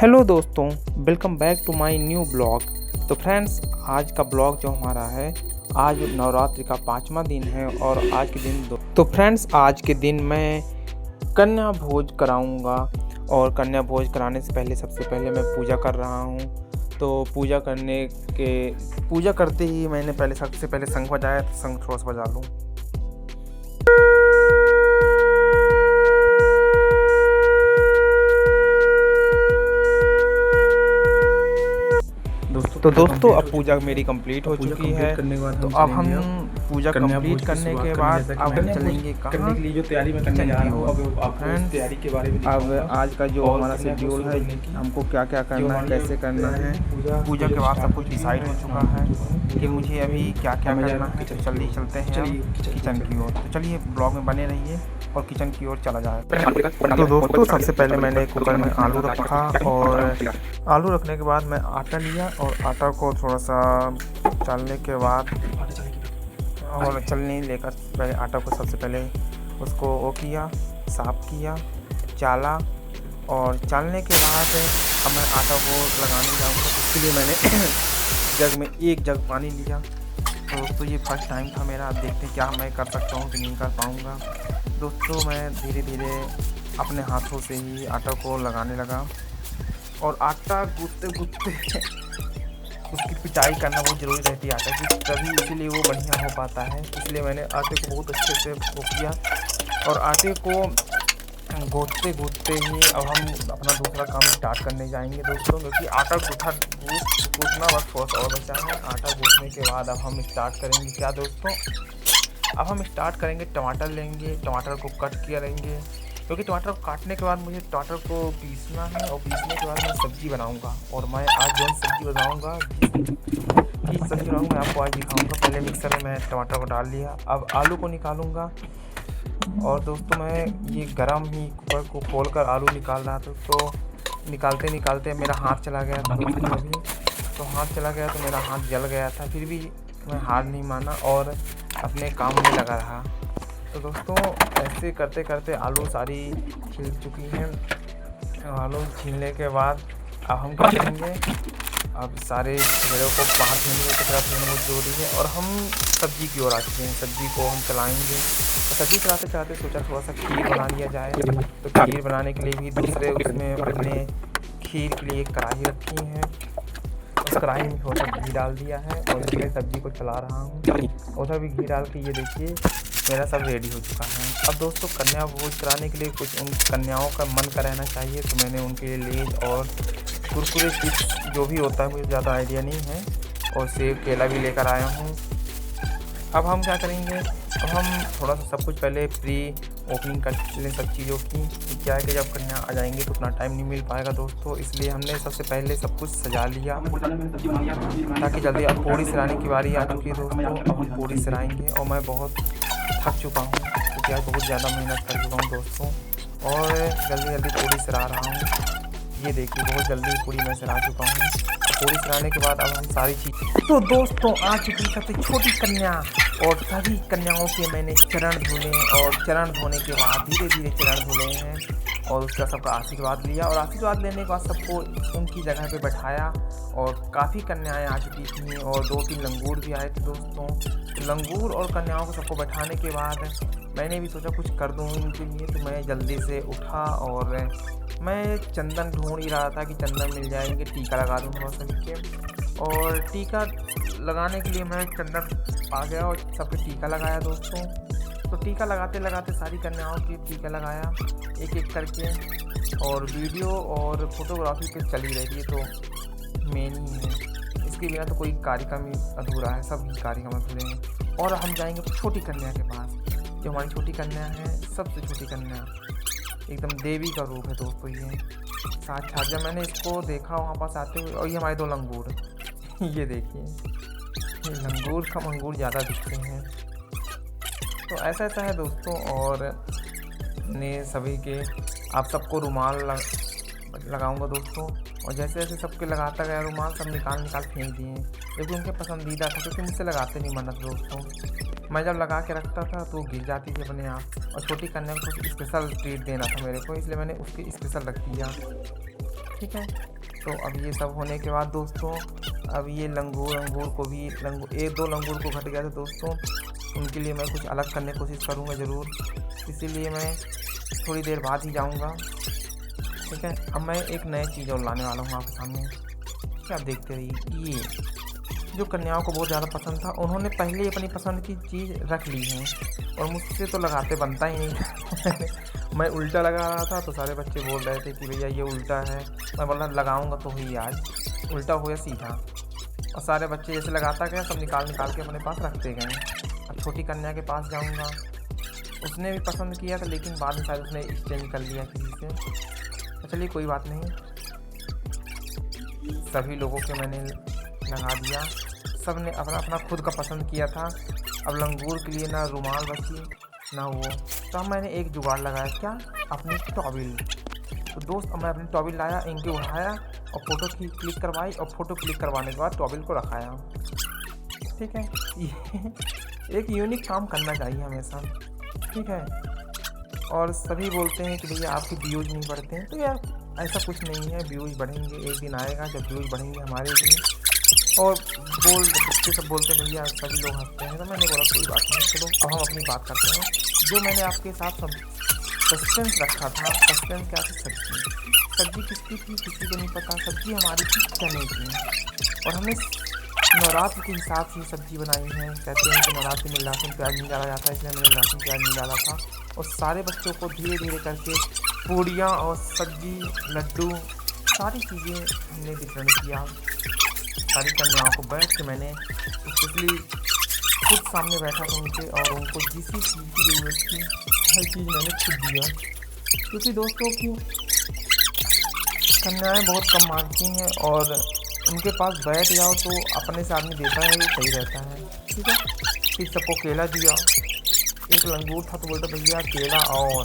Hello दोस्तों, welcome back to my new blog. तो friends, आज का ब्लॉग जो हमारा है, आज नवरात्रि का 5वां दिन है और आज के दिन तो फ्रेंड्स, आज के दिन मैं कन्या भोज कराऊंगा। और कन्या भोज कराने से पहले सबसे पहले मैं पूजा कर रहा हूं। तो पूजा करते ही मैंने सबसे पहले शंख बजाया, तो शंख थोड़ा सा बजा लूँ। तो दोस्तों, अब पूजा मेरी कंप्लीट हो चुकी है। तो अब हम पूजा कंप्लीट करने के बाद अब हम चलेंगे कहाँ, के लिए जो तैयारी मैं करने जा रहा हूँ। अब आपको तैयारी के बारे में अब आज का जो हमारा शेड्यूल है, हमको क्या क्या करना है, कैसे करना है। पूजा के बाद सब कुछ डिसाइड हो चुका है कि मुझे अभी क्या क्या करना है। तो जल्दी चलते हैं किचन की ओर। तो चलिए, ब्लॉग में बने रहिए और किचन की ओर चला जाए। तो दोस्तों, सबसे पहले मैंने कुकर में आलू रखा और आलू रखने के बाद मैं आटा लिया और आटा को थोड़ा सा चलने के बाद और चलने लेकर पहले आटा को सबसे पहले उसको किया, साफ किया, चाला। और चालने के बाद अब मैं आटा को लगाने जाऊँगा। इसके लिए मैंने जग में 1 जग पानी लिया। तो दोस्तों, ये फर्स्ट टाइम था मेरा। अब देखते हैं क्या मैं कर सकता हूँ कि नहीं कर पाऊँगा। दोस्तों, मैं धीरे धीरे अपने हाथों से ही आटा को लगाने लगा और आटा गूँथते उसकी पिटाई करना बहुत ज़रूरी रहती है आटा की, तभी इसीलिए वो बढ़िया हो पाता है। इसलिए मैंने आटे को बहुत अच्छे से वो किया और आटे को गूँथते ही अब हम अपना दूसरा काम स्टार्ट करने जाएंगे दोस्तों, क्योंकि आटा गूँथना बस थोड़ा सा और बचा है। आटा गूँथने के बाद अब हम स्टार्ट करेंगे क्या दोस्तों, अब हम स्टार्ट करेंगे, टमाटर लेंगे, टमाटर को कट करेंगे, क्योंकि टमाटर को काटने के बाद मुझे टमाटर को पीसना है और पीसने के बाद मैं सब्ज़ी बनाऊंगा। और मैं आज जो सब्ज़ी बनाऊंगा, मैं आपको आज दिखाऊंगा। पहले मिक्सर में मैं टमाटर को डाल लिया, अब आलू को निकालूंगा। और दोस्तों, मैं ये गरम ही कुकर को खोलकर आलू निकाल रहा था, तो निकालते निकालते मेरा हाथ चला गया था। तो हाथ चला गया तो मेरा हाथ जल गया था, फिर भी मैं हार नहीं माना और अपने काम में लगा रहा। तो दोस्तों, ऐसे करते करते आलू सारी छिल चुकी हैं। आलू छीलने के बाद अब हम क्या करेंगे, अब सारे कचरे को बाहर फेंकने, कचरा फेंकना बहुत ज़रूरी है। और हम सब्ज़ी की ओर आ चुके हैं, सब्ज़ी को हम चलाएँगे। तो सब्ज़ी चलाते चलाते सोचा थोड़ा सा खीर बना लिया जाए। तो खीर बनाने के लिए भी दूसरे उसमें अपने खीर के लिए एक कढ़ाई रखी है। उस कढ़ाई में थोड़ा सा घी डाल दिया है और इसमें सब्ज़ी को चला रहा हूँ। उधर भी घी डाल के ये देखिए मेरा सब रेडी हो चुका है। अब दोस्तों, कन्या भोज कराने के लिए कुछ उन कन्याओं का मन का रहना चाहिए, तो मैंने उनके लिए लेज और कुरकुरे चिप्स जो भी होता है, मुझे ज़्यादा आइडिया नहीं है, और सेब केला भी लेकर आया हूँ। अब हम क्या करेंगे, अब हम थोड़ा सा सब कुछ पहले प्री ओपनिंग कर लें सब चीज़ों की। क्या है कि जब कन्या आ जाएंगे तो उतना टाइम नहीं मिल पाएगा दोस्तों, इसलिए हमने सबसे पहले सब कुछ सजा लिया ताकि जल्दी। अब पूड़ी सिराने की बारी आ चुकी है दोस्तों, अब हम पूड़ी सिराएंगे। और मैं बहुत थक चुका हूँ क्योंकि आज बहुत ज़्यादा मेहनत कर चुका हूँ दोस्तों, और जल्दी जल्दी पूड़ी सिरा रहा हूँ। ये देखिए, बहुत जल्दी पूड़ी मैं सिरा चुका हूँ। पूड़ी सिराने के बाद अब हम सारी चीज़, तो दोस्तों, आ चुकी सबसे छोटी कन्या और सभी कन्याओं के मैंने चरण धुले और चरण धोने के बाद धीरे धीरे चरण धुले हैं और उसका सबका आशीर्वाद लिया। और आशीर्वाद लेने के बाद सबको उनकी जगह पे बैठाया और काफ़ी कन्याएं आ चुकी थीं और 2-3 लंगूर भी आए थे दोस्तों। लंगूर और कन्याओं को सबको बैठाने के बाद मैंने भी सोचा कुछ कर दूँ उनके लिए, तो मैं जल्दी से उठा और मैं चंदन ढूंढ ही रहा था कि चंदन मिल जाएंगे, टीका लगा दूँ थोड़ा सा नीचे। और टीका लगाने के लिए मैं चंदन आ गया और सबके टीका लगाया दोस्तों। तो टीका लगाते लगाते सारी कन्याओं की टीका लगाया एक एक करके, और वीडियो और फोटोग्राफी पे चली रहती है, तो मेन ही है, इसके बिना तो कोई कार्यक्रम ही अधूरा है, सब कार्यक्रम अधूरे हैं। और हम जाएंगे छोटी कन्या के पास, जो हमारी छोटी कन्या है, सबसे छोटी कन्या, एकदम देवी का रूप है दोस्तों ये साक्षात। जब मैंने इसको देखा वहाँ पास आते हुए, और ये हमारे 2 लंगूर ये देखिए, ये लंगूर कम अंगूर ज़्यादा दिखते हैं। तो ऐसा है दोस्तों। और ने सभी के आप सबको रुमाल लगाऊंगा दोस्तों, और जैसे जैसे सबके लगाता गया रुमाल, सब निकाल फेंक दिए, क्योंकि उनके पसंदीदा था, क्योंकि मुझसे लगाते नहीं मन्नत दोस्तों। मैं जब लगा के रखता था तो गिर जाती थी अपने आप, और छोटी कन्या को कुछ स्पेशल ट्रीट देना था मेरे को, इसलिए मैंने उसकी स्पेशल रख दिया। ठीक है। तो अब ये सब होने के बाद दोस्तों, अब ये लंगूर को भी एक दो लंगूर को घट गया था दोस्तों, उनके लिए मैं कुछ अलग करने की कोशिश करूँगा ज़रूर, इसीलिए मैं थोड़ी देर बाद ही जाऊँगा। ठीक है, अब मैं एक नई चीज़ और लाने वाला हूँ आपके सामने, क्या आप देखते रहिए। ये जो कन्याओं को बहुत ज़्यादा पसंद था, उन्होंने पहले ही अपनी पसंद की चीज़ रख ली है और मुझसे तो लगाते बनता ही नहीं। मैं उल्टा लगा रहा था तो सारे बच्चे बोल रहे थे कि भैया ये उल्टा है। मैं बोला लगाऊंगा तो ही आज, उल्टा हो या सीधा। और सारे बच्चे जैसे लगाता गया सब निकाल के अपने पास रखते गए। अब छोटी कन्या के पास जाऊंगा, उसने भी पसंद किया था लेकिन बाद में शायद उसने एक्सचेंज कर लिया किसी से। तो चलिए कोई बात नहीं, सभी लोगों के मैंने लगा दिया, सब ने अपना अपना खुद का पसंद किया था। अब लंगूर के लिए ना रुमाल बची ना वो, तो अब मैंने एक जुगाड़ लगाया, क्या, अपनी टॉवेल। तो दोस्त अब मैं अपनी टॉवेल लाया, इनके उठाया और फ़ोटो क्लिक करवाई और फ़ोटो क्लिक करवाने के बाद टॉवेल को रखाया। ठीक है, ये एक यूनिक काम करना चाहिए हमेशा। ठीक है, और सभी बोलते हैं कि भैया आपके व्यूज़ नहीं बढ़ते हैं, तो यार ऐसा कुछ नहीं है, व्यूज़ बढ़ेंगे, एक दिन आएगा जब व्यूज़ बढ़ेंगे हमारे भी। और बच्चे सब बोलते हैं भैया सभी लोग हंसते हैं, तो मैंने बोला कोई बात नहीं, चलो अब हम अपनी बात करते हैं। जो मैंने आपके साथ सस्पेंस रखा था, सस्पेंस क्या थी, सब्जी किसकी थी किसी को नहीं पता। सब्जी हमारी थी चने की, और हमने नवरात्र के हिसाब से सब्जी बनाई है। कहते हैं कि नवरात्र में लहसुन प्याज नहीं डाला जाता, इसलिए मैंने लहसुन प्याज नहीं डाला था। और सारे बच्चों को धीरे धीरे करके पूड़ियाँ और सब्जी, लड्डू, सारी चीज़ें हमने वितरण किया। सारी कन्याओं को बैठ के मैंने स्पेशली खुद सामने बैठा था उनके, और उनको जिस चीज़ की ज़रूरत थी हर चीज़ मैंने खुद दिया। क्योंकि दोस्तों की कन्याएं बहुत कम मांगती हैं और उनके पास बैठ जाओ तो अपने से आदमी देता है, वो सही रहता है। ठीक है, फिर सबको केला दिया। एक लंगूर था तो बोलता भैया केला और